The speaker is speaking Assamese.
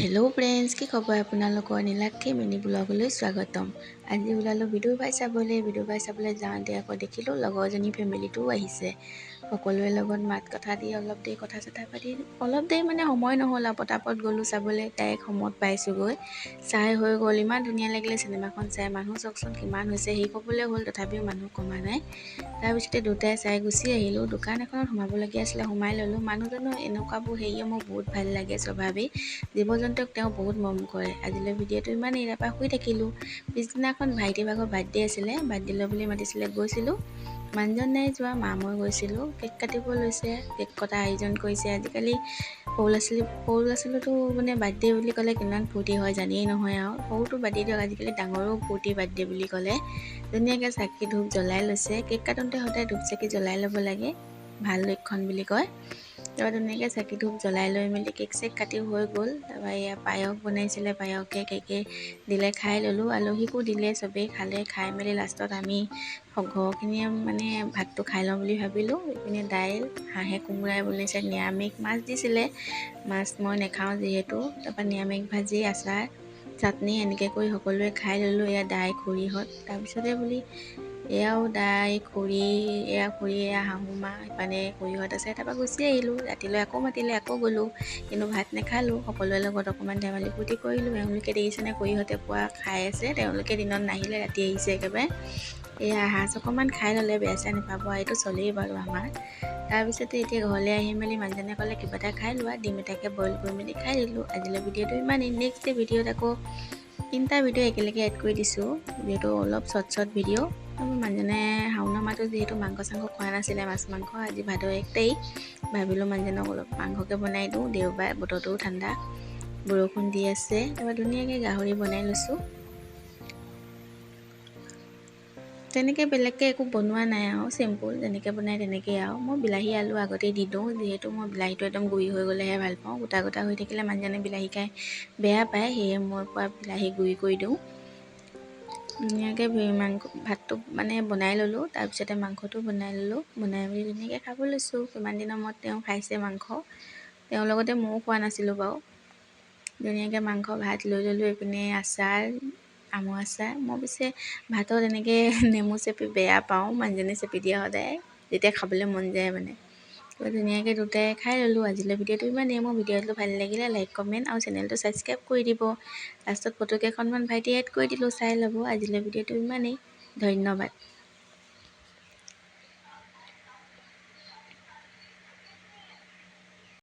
হেল্ল' ফ্ৰেণ্ডছ, কি খবৰ আপোনালোকৰ? নীলাক্ষী মিনি ব্লগলৈ স্বাগতম। আজি ওলালোঁ বিদুৰ ভাই চাবলৈ যাওঁতে আকৌ দেখিলোঁ লগৰজনী ফেমিলিটোও আহিছে। সকলোৰে লগত মাত কথা দি অলপ দেৰি কথা চথা পাতি অলপ দেৰি মানে সময় নহ'ল আৰু পটাপট গ'লোঁ চাবলৈ। ডাইৰেক্ট সময়ত পাইছোঁগৈ। চাই হৈ গ'ল, ইমান ধুনীয়া লাগিলে চিনেমাখন চাই। মানুহ চাওকচোন কিমান হৈছে, সেই ক'বলৈ হ'ল, তথাপিও মানুহ কমা নাই। তাৰপিছতে দুটাই চাই গুচি আহিলোঁ। দোকান এখনত সোমাবলগীয়া আছিলে, সোমাই ল'লোঁ। মানুহজনো এনেকুৱাবোৰ হেৰিয়ে মোৰ বহুত ভাল লাগে স্বভাৱেই। জীৱ জন্তুক তেওঁ বহুত মৰম কৰে। আজিলৈ ভিডিঅ'টো ইমানেই, তাৰপৰা শুই থাকিলোঁ। পিছদিনাখন ভাইটি ভাগৰ বাৰ্থডে আছিলে, বাৰ্থডে বুলি মাতিছিলে, গৈছিলোঁ। মানুহজন নাই যোৱা, মা মই গৈছিলোঁ। কেক কাটিব লৈছে, কেক কটা আয়োজন কৰিছে। আজিকালি সৰু ল'ৰা ছোৱালীটো মানে বাৰ্থডে বুলি ক'লে কিমান ফূৰ্তি হয় জানেই নহয় আৰু। সৰুটো বাৰ্থডে দিয়ক, আজিকালি ডাঙৰো ফূৰ্তি বাৰ্থডে বুলি ক'লে। ধুনীয়াকৈ চাকি ধূপ জ্বলাই লৈছে। কেক কাটোতে সদায় ধূপ চাকি জ্বলাই ল'ব লাগে, ভাল লক্ষণ বুলি কয়। তাৰপৰা ধুনীয়াকৈ চাকি ধূপ জ্বলাই লৈ মেলি কেক চেক কাটি হৈ গ'ল। তাৰপৰা এয়া পায়স বনাইছিলে, পায়সে কেকে দিলে, খাই ল'লোঁ। আলহীকো দিলে, চবেই খালে। খাই মেলি লাষ্টত আমি ঘৰখিনিয়ে মানে ভাতটো খাই লওঁ বুলি ভাবিলোঁ। এইপিনে দাইল, হাঁহে কোমোৰাই বনাইছে, নিৰামিষ মাছ দিছিলে। মাছ মই নাখাওঁ যিহেতু। তাৰপৰা নিৰামিষ ভাজি, আচাৰ, চাটনি এনেকৈ কৰি সকলোৱে খাই ল'লোঁ। এয়া দাই খুৰীহঁত। তাৰপিছতে বুলি এয়াও দাই খুৰী, এয়া শাহু মা, ইপানে খুৰীহঁত আছে। তাৰপৰা গুচি আহিলোঁ। ৰাতিলৈ আকৌ মাতিলে, আকৌ গ'লোঁ, কিন্তু ভাত নাখালোঁ। সকলোৰে লগত অকণমান ধেমালি ফূৰ্তি কৰিলোঁ। এওঁলোকে দেখিছেনে খুৰীহঁতে পুৱা খাই আছে, তেওঁলোকে দিনত নাহিলে, ৰাতি আহিছে একেবাৰে। এয়া সাজ অকণমান খাই ল'লে, বেয়া চেয়া নাপাব, এইটো চলেই বাৰু আমাৰ। তাৰপিছতে এতিয়া ঘৰলৈ আহি মেলি মানুহজনে ক'লে কিবা এটা খাই লোৱা, ডিম এটাকে বইল কৰি মেলি খাই দিলোঁ। আজিলৈ ভিডিঅ'টো ইমানেই। নেক্সট ভিডিঅ'ত আকৌ 3টা ভিডিঅ' একেলগে এড কৰি দিছোঁ, যিহেতু অলপ চৰ্ট ভিডিঅ'। মানুহজনে শাওনৰ মাহটো যিহেতু মাংস চাংস খোৱা নাছিলে, মাছ মাংস, আজি ভাদ 1 তাৰিখ, ভাবিলোঁ মানুহজনক অলপ মাংসকে বনাই দিওঁ। দেওবাৰ, বতৰটোও ঠাণ্ডা, বৰষুণ দি আছে। তাৰপৰা ধুনীয়াকৈ গাহৰি বনাই লৈছোঁ। তেনেকৈ বেলেগকৈ একো বনোৱা নাই আৰু, চিম্পুল যেনেকৈ বনাই তেনেকেই আৰু। মই বিলাহী আলু আগতেই দি দিওঁ, যিহেতু মই বিলাহীটো একদম গুড়ি হৈ গ'লেহে ভাল পাওঁ। গোটা গোটা হৈ থাকিলে মানুহজনে বিলাহী খাই বেয়া পায়, সেয়ে মই পুৰা বিলাহী গুড়ি কৰি দিওঁ। ধুনীয়াকৈ ভাতটো মানে বনাই ল'লোঁ। তাৰপিছতে মাংসটো বনাই ল'লোঁ। বনাই মেলি ধুনীয়াকৈ খাব লৈছোঁ। কিমান দিনৰ মূৰত তেওঁ খাইছে মাংস, তেওঁৰ লগতে ময়ো খোৱা নাছিলোঁ বাৰু। ধুনীয়াকৈ মাংস ভাত লৈ ল'লোঁ। এইপিনে আচাৰ, আমৰ আচাৰ। মই পিছে ভাতত এনেকৈ নেমু চেপি বেয়া পাওঁ, মানুহজনে চেপি দিয়ে সদায়, যেতিয়া খাবলৈ মন যায় মানে। ধুনীয়াকৈ দুটাই খাই ল'লোঁ। আজিলৈ ভিডিঅ'টো ইমানেই। মোৰ ভিডিঅ'টো ভাল লাগিলে লাইক, কমেণ্ট আৰু চেনেলটো ছাবস্ক্ৰাইব কৰি দিব। লাষ্টত ফটো কেইখনমান ভাইটি এড কৰি দিলোঁ, চাই ল'ব। আজিলৈ ভিডিঅ'টো ইমানেই। ধন্যবাদ।